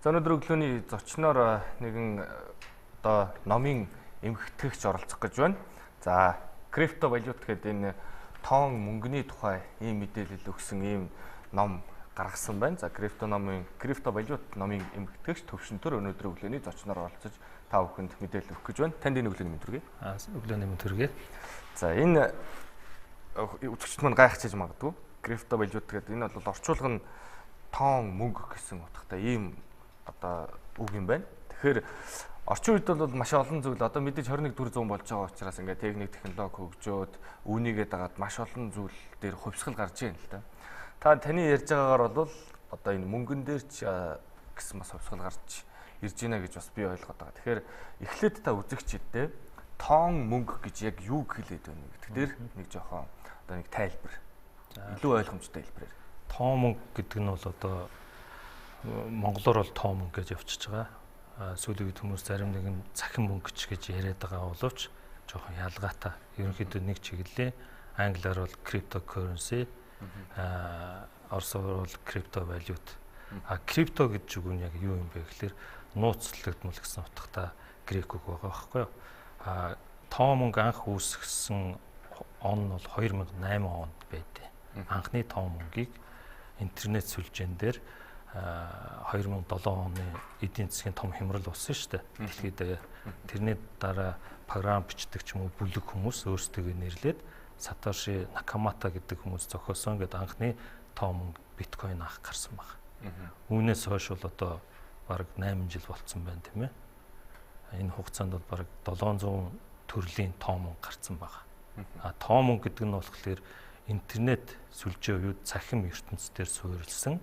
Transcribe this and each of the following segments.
За өнөөдөр өглөөний зочноор нэгэн одоо номын эмхтгэгч оролцох гэж байна. За крипто валют гэдэг энэ тоон мөнгөний тухай ийм мэдээлэл өгсөн ийм ном гаргасан байна. За крипто валют номын эмхтгэгч төвшөнтөр өнөөдөр өглөөний зочноор оролцож та бүхэнд мэдээлэл өгөх гэж байна. Танд энэ өглөөний мэнд хүргэе. Өглөөний мэнд хүргэе. За энэ үзэгчд мань гайхчихж магадгүй. Крипто валют гэдэг энэ бол орчуулга нь тоон мөнгө гэсэн утгатай ийм одоо үг юм байна. Тэгэхээр орчин үед бол маш олон зүйл одоо мэдээж 21 болж байгаа учраас ингээд техник технологи хөгжөөд үүнийгээ дагаад маш олон зүйл дээр хувьсгал гарч ийн л да. Таны ярьж байгаагаар бол одоо энэ мөнгөн дээр ч гэсэн бас хувьсгал гарч ирж байна гэж бас би ойлгоод байгаа. Тэгэхээр эхлээд та үзэгчдэд тоон мөнгө гэж яг юу хэлээд байна гэдэг дээр нэг жоохон одоо нэг тайлбар. Илүү ойлгомжтой хэлбэрээр. Тоон мөнгө гэдэг нь бол одоо монголоор бол тоон мөнгө гэж явчихж байгаа. Сүүлийн үед хүмүүс зарим нэгэн цахим мөнгөч гэж яриад байгаа боловч жоохон ялгаатай. Ерөнхийдөө нэг чиглэлээ англиар бол cryptocurrency, оросоор бол crypto valute. Крипто гэж үг нь яг юу юм бэ гэхээр нууцлагдмал гэсэн утгатай грек үг байгаа байхгүй юу? Тоон мөнгө анх үүсгэсэн он нь бол 2008 онд байдэ. Анхны тоон мөнгийг интернет сүлжээн дээр 2007 оны эдийн засгийн том хямрал болсон шүү дээ. Дэлхийд тэрний дараа програм бичдэг ч юм уу бүлэг хүмүүс өөрсдөө нэрлээд Сатоши Накамото гэдэг хүмүүс зохиосон гэдэг анхны тоон мөнгө биткойн анх гарсан баг. Үүнээс хойш бол одоо бараг 8 жил болцсон байна тийм ээ. Энэ хугацаанд бол бараг 700 төрлийн тоон мөнгө гарсан баг. Тоон мөнгө гэдэг нь болохоор интернет сүлжээ уюуд цахим ертөнцийн суурилсан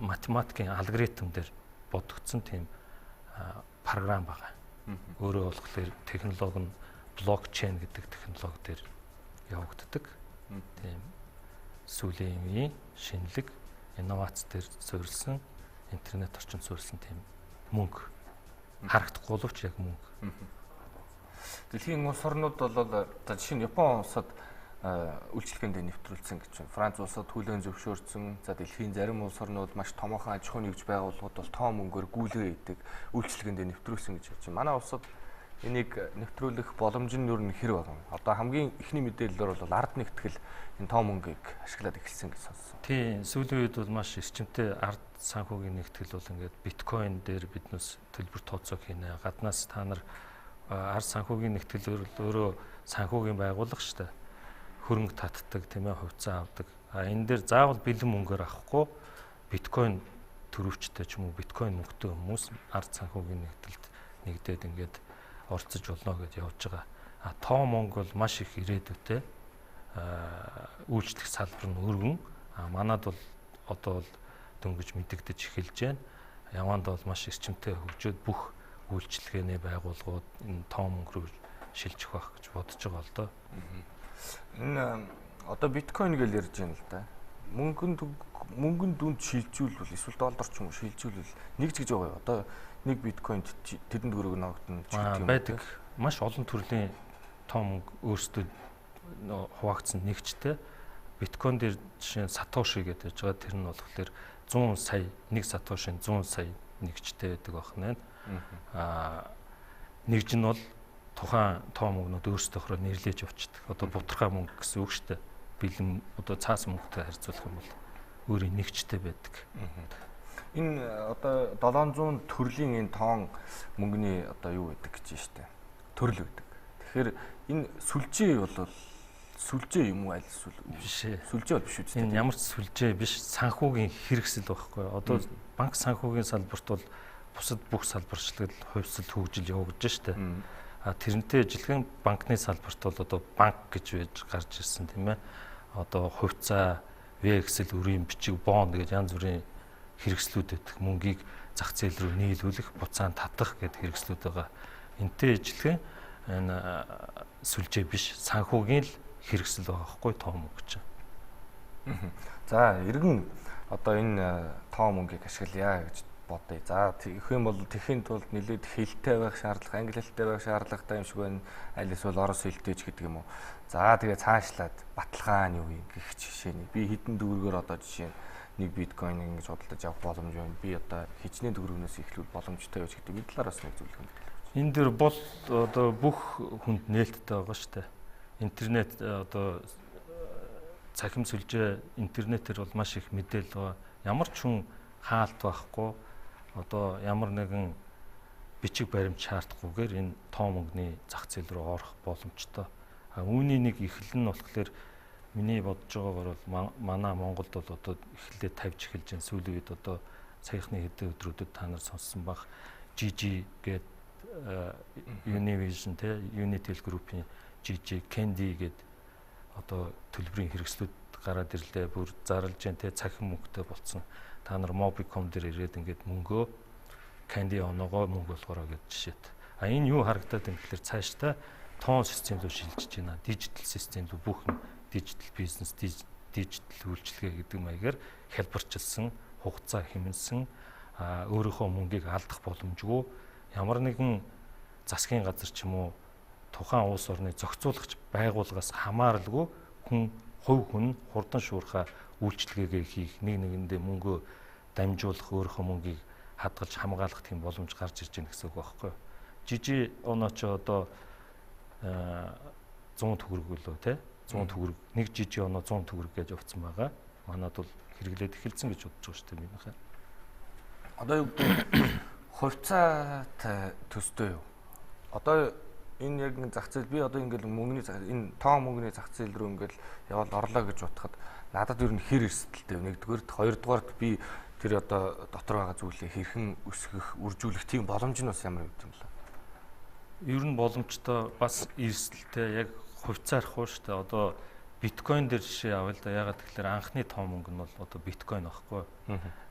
математикийн алгоритм дээр бодогдсон тийм програм байгаа. Өөрөөр болохоор технологи нь блокчейн гэдэг технологи дээр явагддаг. Тийм сүүлийн үеийн шинэлэг инновац дээр суурилсан интернет орчинд суурилсан тийм мөнгө. Харагдахгүй боловч яг мөнгө. Дэлхийн улс орнууд бол жишээ нь Япон улсад үйлчлэгээнд нэвтрүүлсэн гэж байна. Франц улсад хүлээн зөвшөөрсөн. За дэлхийн зарим улс орнууд маш томоохон аж ахуй нэгж байгууллагууд бол тоон мөнгөөр гүйлгээ хийдэг үйлчлэгээнд нэвтрүүлсэн гэж хэлж байна. Манай улсад энийг нэвтрүүлэх боломж нь юу нэр байна. Одоо хамгийн ихний мэдээлэлээр бол ард нэгтгэл энэ тоон мөнгийг ашиглаад эхэлсэн гэж сонссон. Тийм, сүүлийн үед бол маш эрчимтэй ард санхүүгийн нэгтгэл бол ингээд биткойн дээр биднээс төлбөр тооцоог хийнэ. Гаднаас та нар ард санхүүгийн нэгтгэл өөрөө санхүүгийн байгууллага шүү дээ. Хөрөнгө татдаг тийм ээ, хувьцаа авдаг. Энэ дээр заавал бэлэн мөнгөөр авахгүй биткойн төрөвчтэй ч юм уу биткойн мөнгөтэй хүмүүс ард санхүүгийн нэгдэлд нэгдээд ингээд орцож болно гэж явж байгаа. Тоон мөнгө бол маш их ирээдүйтэй үйлчлэх салбар нь өргөн. Манад бол одоо бол дөнгөж мэдэгдэж эхэлж байна. Яванд бол маш эрчимтэй хөгжөөд бүх үйлчлэгээний байгууллагууд энэ тоон мөнгө рүү шилжих байх гэж бодож байгаа л доо. Энэ одоо биткойн гэж ярьж байна л да. Мөнгөнд дүнд шилжүүлвэл эсвэл доллар ч юм уу шилжүүлвэл нэгж гэж байгаа юу? Одоо нэг биткойнд тэдэнд төгрөг ногдно ч гэдэг юм байдаг. Маш олон төрлийн тоон мөнгө өөрсдөө хуваагдсан нэгжтэй. Биткойн дээр жишээ нь Сатоши гэдэг байгаа. Тэр нь болохоор 100 сая, нэг Сатошин 100 сая нэгжтэй байдаг байна. Нэгж нь бол тухайн тоон мөнгнүүд өөрсдөө нэрлэж явчихдаг. Одоо бутархай мөнгө гэсэн үг шүү дээ. Бэлэн одоо цаас мөнгөтэй харьцуулах юм бол өөрийн нэгжтэй байдаг. Энэ одоо 700 төрлийн энэ тоон мөнгөний одоо юу гэдэг гэж байна шүү дээ. Төрөл байдаг. Тэгэхээр энэ сүлжээ бол сүлжээ юм уу аль эсвэл биш ээ. Сүлжээ бол биш үү? Энэ ямар ч сүлжээ биш, санхүүгийн хэрэгсэл байхгүй. Одоо банк санхүүгийн салбарт бол бусад бүх салбарчлал хувьсэл хөгжил явагдаж штэ. Тэрнтэй ижилхэн банкны салбарт бол одоо банк гэж байж гарч ирсэн тийм ээ. Одоо хувьцаа, вексел, өрийн бичиг, бонд гэж янз бүрийн хэрэгслүүд байдаг. Мөнгийг зах зээл рүү нийлүүлэх, буцаан татах гэдэг хэрэгслүүд байгаа. Энтэй ижилхэн энэ сүлжээ биш, санхүүгийн л хэрэгсэл байгаа хгүй тоон мөнгө чинь. За, иргэн одоо энэ тоон мөнгийг ашиглая гэж бодъё. За тэгэх юм бол тэхийн тулд нэлээд хэлтэй байх шаардлага, англи хэлтэй байх шаардлагатай юм шиг байна. Аль эсвэл орос хэлтэй ч гэдэг юм уу. За тэгээ цаашлаад баталгаа нь юу гэх жишээний. Би хэдэн дүүргээр одоо жишээ нь 1 биткойн ингэж худалдаж авах боломж байна. Би одоо хичнээн төгрөгнөөс эхлүүл боломжтой байж гэдэг энэ талаараас нэг зүйл юм. Энэ дэр бол одоо бүх хүнд нээлттэй байгаа шүү дээ. Интернет одоо цахим сүлжээ интернетээр бол маш их мэдээлэл байгаа. Ямар ч хүн хаалт байхгүй одоо ямар нэгэн бичиг баримт шаардахгүйгээр энэ тоо мөнгөний зах зээл рүү орох боломжтой. Үүний нэг эхлэл нь болохоор миний бодож байгаагаар бол манай Монголд бол одоо эхлээд тавьж эхэлж байгаа сүүлийн үед одоо саяхны хэдэн өдрүүдэд та нар сонссон бах GG гээд Univision те Unitel Group-ийн GG Candy гээд одоо төлбөрийн хэрэгслүүд гараад ирлээ. Бүр зарлж जैन те цахим мөнгөтэй болсон. Та нар Mobicom дээр ирээд ингээд мөнгөө Candy оноогоо мөнгө болгоорой гэж жишээд. Энэ юу харагдаад байна гэхээр цаашдаа тоон систем рүү шилжиж байна. Дижитал систем рүү бүх дижитал бизнес, дижитал үйлчилгээ гэдэг маягаар хэлбэрчилсэн, хугацаа хэмнэсэн, өөрийнхөө мөнгийг алдах боломжгүй ямар нэгэн засгийн газар ч юм уу тухайн улс орны зохицуулагч байгууллагаас хамааралгүй хувь хүн хурдан шуурхай үйлчилгээгээ хийх, нэг нэгэндээ мөнгөө дамжуулах, өөрийнхөө мөнгийг хадгалж хамгаалах тийм боломж гарч ирж байна гэсэн үг байхгүй юу? Жижи оноо ч одоо 100 төгрөг үлээ те 100 төгрөг нэг жижи оноо 100 төгрөг гэж явцсан байгаа. Манад бол хэрэглээд эхэлсэн гэж бодож байгаа шүү дээ минийхээ. Одоо юу гэдэг хувьцаатай төстэй юу? Одоо энэ яг зах зээл би одоо ингээл мөнгөний энэ тоо мөнгөний зах зээл рүү ингээл явал орлоо гэж бодоход надад ер нь хэр эрсдэлтэй вэ? Нэгдүгээрт, хоёрдугаарт би тэр одоо дотор байгаа зүйлээ хэрхэн өсгөх, үржүүлэх тийм боломж нь бас ямар юм бэ? Ер нь боломжтой бас эрсдэлтэй яг хувьцаарах уу шүү дээ. Одоо биткойн дээр жишээ авъя л да. Ягаад гэвэл анхны тоо мөнгө нь бол одоо биткойн байхгүй.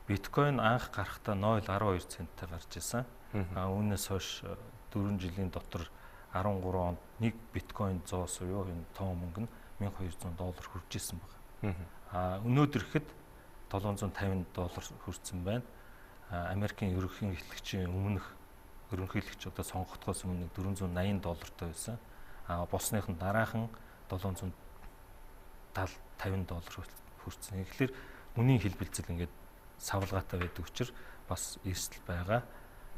Биткойн анх гарахдаа 0.12 центтэй гарч ирсэн. Үүнээс хойш 4 жилийн дотор 13 онд 1 биткойн 100 буюу энэ тоо мөнгө нь $1200 хүрж исэн байна. Өнөөдөр ихэд $750 хүрсэн байна. Америкийн ерөнхийлөгчийн ерөнхийлөгч одоо сонгогдохоос өмнө $480 байсан. Босных нь дараахан $750 хүрсэн. Тэгэхээр үнийн хэлбэлцэл ингээд савлгаатай байдаг учраас бас эрсдэл байгаа.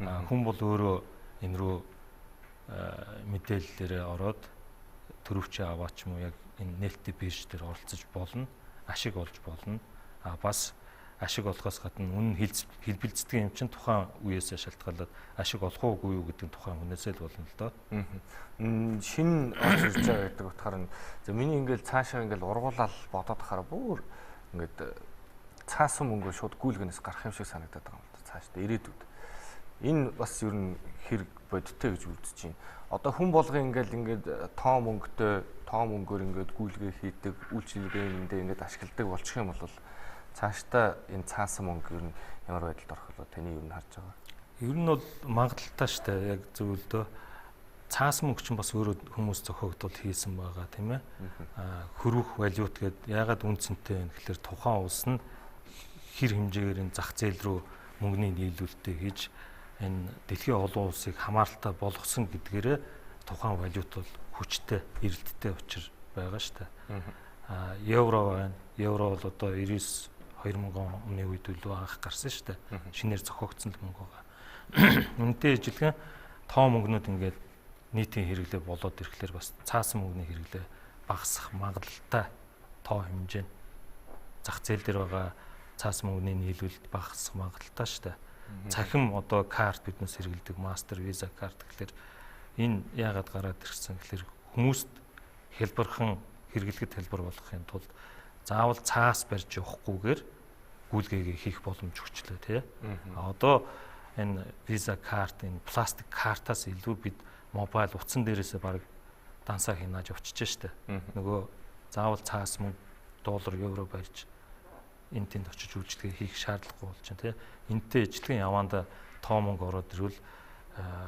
Хүн бол өөрөө энэ рүү мэдээллээрээ ороод төрөвчөө аваач юм уу яг энэ нээлттэй бирж дээр оролцож болно, ашиг олж болно. Бас ашиг олохоос гадна үнэн хэлбэлцдэг юм чинь тухайн үеэсээ шалтгаалаад ашиг олох уугүй юу гэдэг тухайн хүнээсээ л болно л доо. Шинэ орж ирж байгаа гэдэг утгаар нь миний ингээл цаашаа ингээл ургуулаад бодоод хараа бүр ингээд цаасан мөнгөө шууд гүйлгэнээс гарах юм шиг санагдаад байгаа юм л да цаашдаа ирээдүйд. Энэ бас ер нь хэрэг бодиттой гэж үзэж байна. Одоо хүн болгон ингээд тоо мөнгөөр ингээд гүйлгээ хийдэг, үйлчилгээндээ ингээд ашигладаг болчих юм бол цаашдаа энэ цаасан мөнгө ер нь ямар байдалд орох вэ? Таны ер нь харж байгаа. Ер нь бол магадaltaй шүү дээ. Яг зөвлөдөө цаасан мөнгө чинь бас өөрөө хүмүүс зохиогдвол хийсэн байгаа тийм ээ. Хөрвөх валют гэдэг ягаад үнцэнтэй вэ гэхээр тухайн улс нь хэр хэмжээгээр энэ зах зээл рүү мөнгөний нийлүүлэлтээ хийж энэ дэлхийн олон улсыг хамааралтай болгосон гэдгээрээ тухайн валют бол хүчтэй, эрэлттэй учир байгаа шүү дээ. Евро байна. Евро бол одоо 2000 оны үед л анх гарсан шүү дээ. Шинээр зохиогдсон мөнгө байгаа. Үнэтэй ижилхэн тоо мөнгнүүд ингээд нийтийн хэрэглээ болоод ирэхлээр бас цаасан мөнгөний хэрэглээ багасах магадлалтай тоо хэмжээ. Зах зээл дээр байгаа цаасан мөнгөний нийлүүлэлт багасах магадлалтай шүү дээ. Цахим одоо карт биднес хэрэглэдэг мастер, виза карт гэхэлэр энэ яагаад гараад ирсэн гэхэлэр хүмүүст хэлбэрхэн хэрэглэхэд хэлбэр болгохын тулд заавал цаас барьж явахгүйгээр гүйлгээгээ хийх боломж өгчлээ тий. Одоо энэ виза карт, энэ пластик картаас илүү бид мобайл утсан дээрээсээ баг дансаа хийнаж явчихж штэ. Нөгөө заавал цаас мөнгө доллар, евро барьж энэ тэнд очиж үйлчлэгээ хийх шаардлагагүй болж байна тий. Энтэй ижлэгэн яваанда тоо мөнгө ороод ирвэл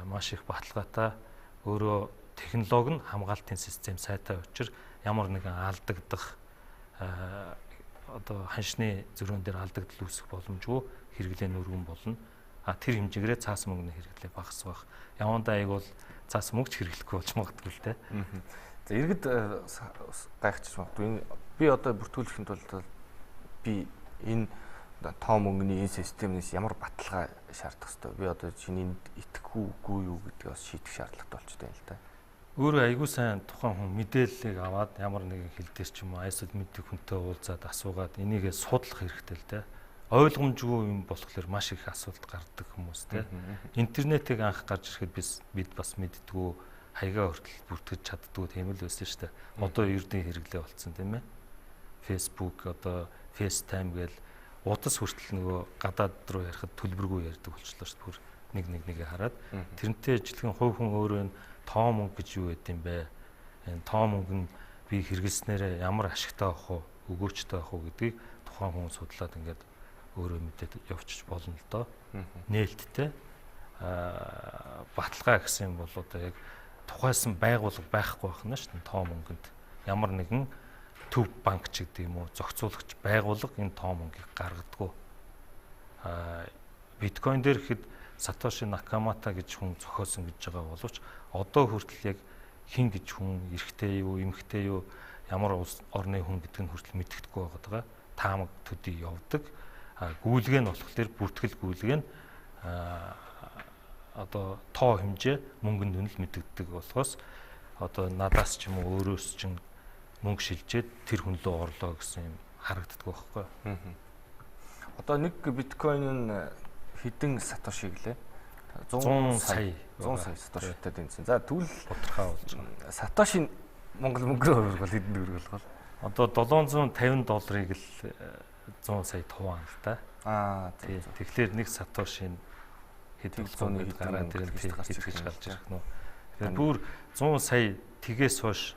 маш их баталгаатай өөрөө технологи нь хамгаалтын систем сайтай учраас ямар нэгэн алдагдах одоо ханшны зөрүүн дээр алдагдал үүсэх боломжгүй хэрэглээ нүргэн болно. Тэр хэмжээгээр цаас мөнгөний хэрэглээ багасгах. Явандаа аяг бол цаас мөнгө ч хэрэглэхгүй болж магадгүй л те. За иргэд гайхчих магадгүй. Би одоо бүртгүүлэхэд бол би энэ тоо мөнгөний энэ системээс ямар баталгаа шаардах ёстой? Би одоо чиний итгэхгүй үгүй юу гэдгийг бас шийдэх шаардлагатай болчтой юм л да. Өөрөө айгүй сайн тухайн хүн мэдээллийг аваад ямар нэгэн хэл дээр ч юм уу айсад мэддэг хүнтэй уулзаад асуугаад энийгээ судлах хэрэгтэй л дээ. Ойлгомжгүй юм болохоор маш их асуудал гардаг хүмүүс те. Интернетийг анх гарч ирэхэд бид бас мэддгүү хаягаа хүртэл бүртгэж чаддгүй тийм л байсан шүү дээ. Одоо ердийн хэрэглээ болцсон тийм ээ. Facebook одоо FaceTime гээл удас хүртэл нөгөө гадаад руу ярихад төлбөргүй ярьдаг болчихлоо шүү дээ. Нэгээ хараад тэрнтэй ижилхэн хувь хүн өөрөө тоо мөнгө гэж юу гэдэг юм бэ? Энэ тоо мөнгө нь би хэрэглэснээрээ ямар ашигтай авах уу, өгөөжтэй авах уу гэдгийг тухайн хүн судлаад ингээд өөрөө мэдээд явчих болно л доо. Нээлттэй баталгаа гэсэн юм бол одоо яг тухайсан байгууллага байхгүй байна шүү дээ. Тоо мөнгөнд ямар нэгэн төв банк ч гэдэг юм уу зохицуулагч байгууллага энэ тоо мөнгийг гаргадаггүй. Биткойн дээр ихэд Сатоши Накамото гэж хүн зохиосон гэж байгаа боловч одоо хүртэл яг хин гэж хүн эрэгтэй юу, эмэгтэй юу, ямар улс орны хүн гэдэг нь хүртэл мэддэхгүй байгаа. Таамаг төдий явдаг. Гүйлгээ нь болохоор бүртгэл гүйлгээ нь одоо тоо хэмжээ мөнгөнд үнэл мэддэг болохоос одоо надаас ч юм уу өөрөөс чинь мөнгө шилжээд тэр хүн лөө орлоо гэсэн юм харагддаг байхгүй. Одоо нэг биткойн нь хэдэн сатоши гэлээ? 100 сая сатошитай тэнцэн. За тэгвэл тодорхой болж байгаа. Сатоши Монгол мөнгөөр хөрвөл хэдэн төгрөг болох вэ? Одоо $750 л 100 сая туван л да. Тийм. Тэгэхээр нэг сатоши хэд болцооны гараад ирэл хийж гарч ирэх нь. Тэгэхээр бүр 100 сая тгээс хойш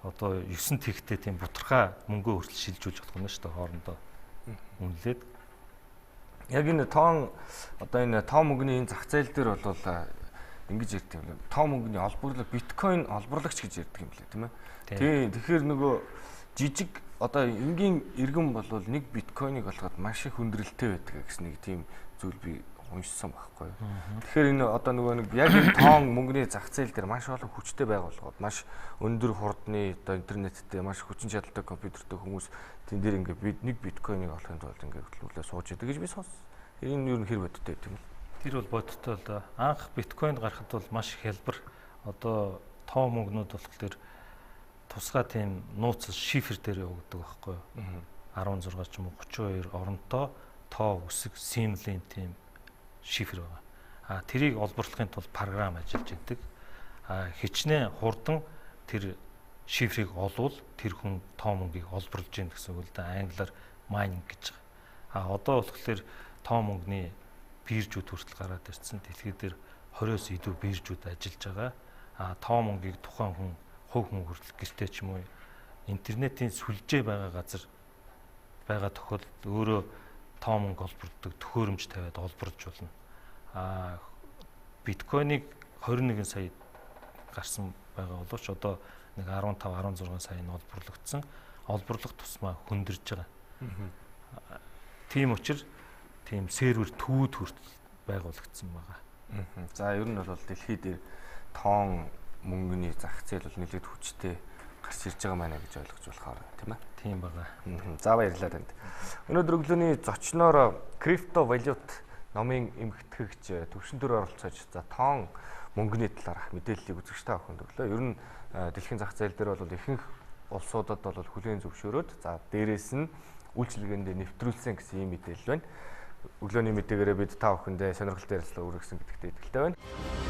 одоо 9 тэгтээ тийм бутархаа мөнгөө хүртэл шилжүүлж болох нь шүү дээ хоорондоо. Үнэлээд яг энэ тоон одоо энэ тоо мөнгөний энэ зах зээл дээр бол ингэж ярьдаг юм. Тоо мөнгөний олборлог биткойн олборлагч гэж ярьдаг юм лээ тийм ээ. Тэгэхээр нөгөө жижиг одоо энгийн иргэн бол нэг биткойныг олоход маш их хүндрэлтэй байдаг гэсэн нэг тийм зүйл би уншсан байхгүй. Тэгэхээр энэ одоо нөгөө нэг яг энэ тоон мөнгөний зах зээл дээр маш олон хүчтэй байгууллагууд маш өндөр хурдны одоо интернеттэй маш хүчин чадалтай компьютертэй хүмүүс тэн дээр ингээд бид нэг биткойныг олохын тулд ингээд хөтөлбөрлөө сууж идэг гэж би сонссон. Энэ юу нэр бодтой гэдэг юм. Тэр бол бодтой л да. Анх биткойн гарахад бол маш их хялбар одоо тоо мөнгнүүд болохоор тусгай тийм нууц шифр дээр явагддаг байхгүй юу. 16 ч юм уу 32 оронтой тоо үсэг симлийн тийм шифр байгаа. Тэрийг олборлохын тулд програм ажиллаж идэг. Хичнээн хурдан тэр шифрийг олвол тэр хүн тоо мөнгийг олборлож гин гэсэн үг л да. Англиар mining гэж байгаа. Одоо болохоор тоо мөнгөний биржүүд хүртэл гараад ирсэн. Дэлхийд дээр 20-с илүү биржүүд ажиллаж байгаа. Тоо мөнгийг тухайн хүн хувь хүн хүртэл гэртээ ч юм уу интернетийн сүлжээ байгаа газар байгаа тохиолдолд өөрөө тоо мөнгө олбордог төхөөрөмж тавиад олборлож болно. Биткойныг 21 сая гарсан байгаа боловч одоо нэг 15-16 сая нь олборлогдсон. Олборлох тусмаа хөндөрж байгаа. Тийм учраас тийм сервер төвүүд хүртэл байгуулагдсан байгаа. За ер нь бол дэлхийд дээр тоон мөнгөний зах зээл бол нэлээд хүчтэй гарч ирж байгаа маа гэж ойлгож болохоор тийм ээ. Тийм байгаа. За баярлалаа танд. Өнөөдөр өглөөний зочноор крипто валют номын эмгэгтгэгч төвшин төр оролцож за тоон мөнгөний талаарх мэдээллийг үзэгчтэй авахын төрлөө. Ер нь дэлхийн зах зээл дээр бол ихэнх улсуудад бол хүлээн зөвшөөрөөд за дээрээс нь үйлчилгээнд нэвтрүүлсэн гэсэн ийм мэдээлэл байна. Өглөөний мэдээлэлээр бид та бүхэндээ сонирхолтой ярилцлага өргөсөн гэдэгт итгэлтэй байна.